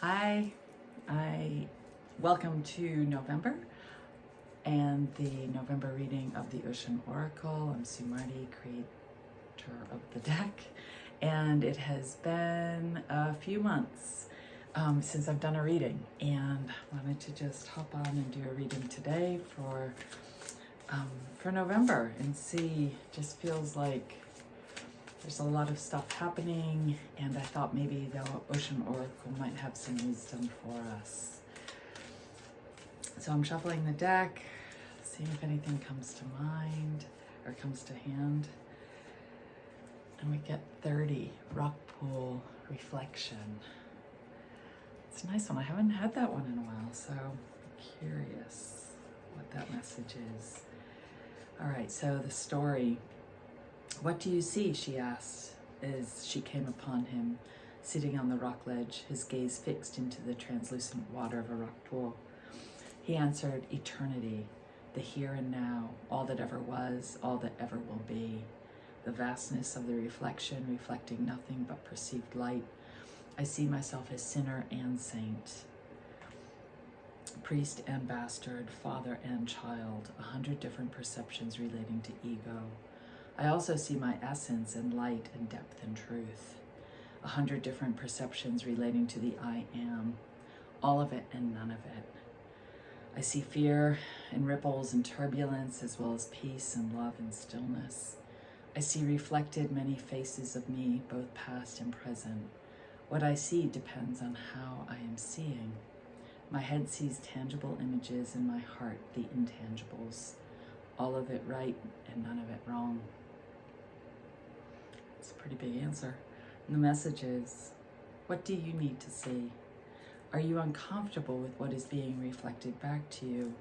Hi, I welcome to November and the November reading of the Ocean Oracle. I'm Sue Marty, creator of the deck, and it has been a few months since I've done a reading, and wanted to just hop on and do a reading today for November and see. Just feels like there's a lot of stuff happening, and I thought maybe the Ocean Oracle might have some wisdom for us. So I'm shuffling the deck, seeing if anything comes to mind or comes to hand. And we get 30, Rock Pool Reflection. It's a nice one. I haven't had that one in a while, so I'm curious what that message is. All right, so the story. "What do you see?" she asked as she came upon him, sitting on the rock ledge, his gaze fixed into the translucent water of a rock pool. He answered, "Eternity, the here and now, all that ever was, all that ever will be. The vastness of the reflection, reflecting nothing but perceived light. I see myself as sinner and saint, priest and bastard, father and child, 100 different perceptions relating to ego. I also see my essence and light and depth and truth. 100 different perceptions relating to the I am, all of it and none of it. I see fear and ripples and turbulence, as well as peace and love and stillness. I see reflected many faces of me, both past and present. What I see depends on how I am seeing. My head sees tangible images, and my heart the intangibles. All of it right and none of it wrong." It's a pretty big answer. And the message is, what do you need to see? Are you uncomfortable with what is being reflected back to you?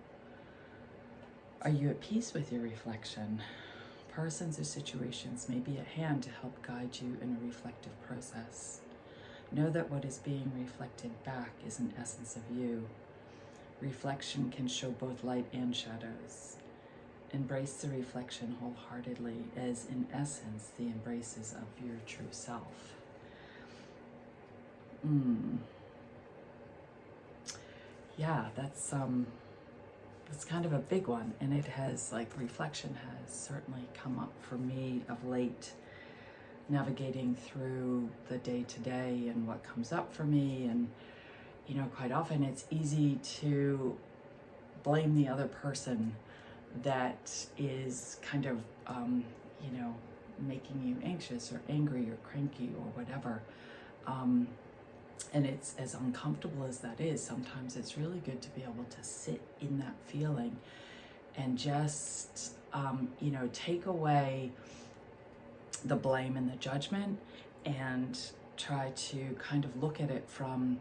Are you at peace with your reflection? Persons or situations may be at hand to help guide you in a reflective process. Know that what is being reflected back is an essence of you. Reflection can show both light and shadows. Embrace the reflection wholeheartedly, as in essence the embraces of your true self. Yeah, that's kind of a big one, and it has, reflection has certainly come up for me of late, navigating through the day-to-day and what comes up for me. And quite often it's easy to blame the other person that is kind of making you anxious or angry or cranky or whatever, and it's as uncomfortable as that is. Sometimes it's really good to be able to sit in that feeling and just take away the blame and the judgment, and try to kind of look at it from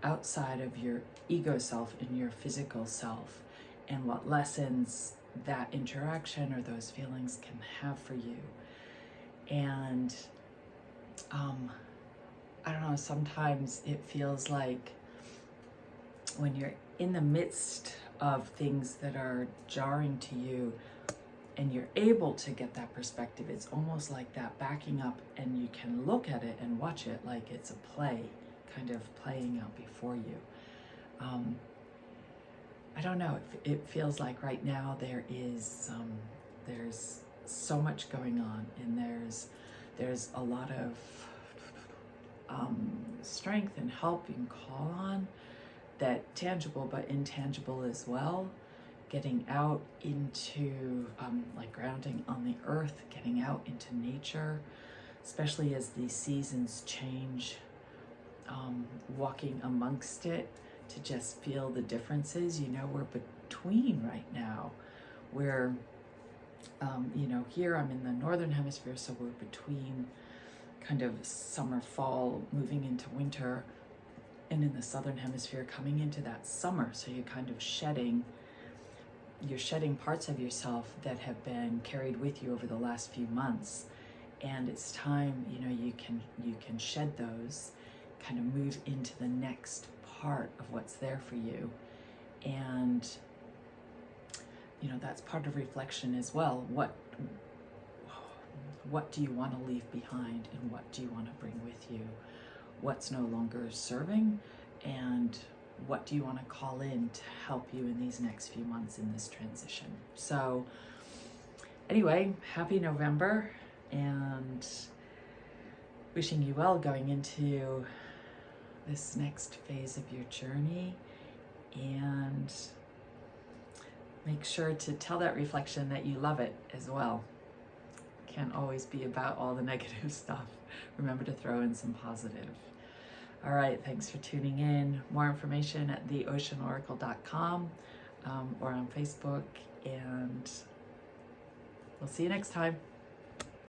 outside of your ego self and your physical self, and what lessons that interaction or those feelings can have for you. And I don't know, sometimes it feels like when you're in the midst of things that are jarring to you and you're able to get that perspective, it's almost like that backing up, and you can look at it and watch it like it's a play kind of playing out before you. I don't know, it feels like right now there's so much going on, and there's a lot of strength and help you can call on, that tangible but intangible as well. Getting out into grounding on the earth, getting out into nature, especially as the seasons change, walking amongst it to just feel the differences. We're between right now. We're, here I'm in the northern hemisphere, so we're between kind of summer, fall, moving into winter, and in the southern hemisphere coming into that summer. So you're kind of shedding parts of yourself that have been carried with you over the last few months, and it's time you can shed those, kind of move into the next part of what's there for you. And that's part of reflection as well. What do you want to leave behind, and what do you want to bring with you? What's no longer serving, and what do you want to call in to help you in these next few months in this transition. So anyway, happy November, and wishing you well going into this next phase of your journey. And make sure to tell that reflection that you love it as well. Can't always be about all the negative stuff. Remember to throw in some positive. All right, thanks for tuning in. More information at theoceanoracle.com or on Facebook, and we'll see you next time.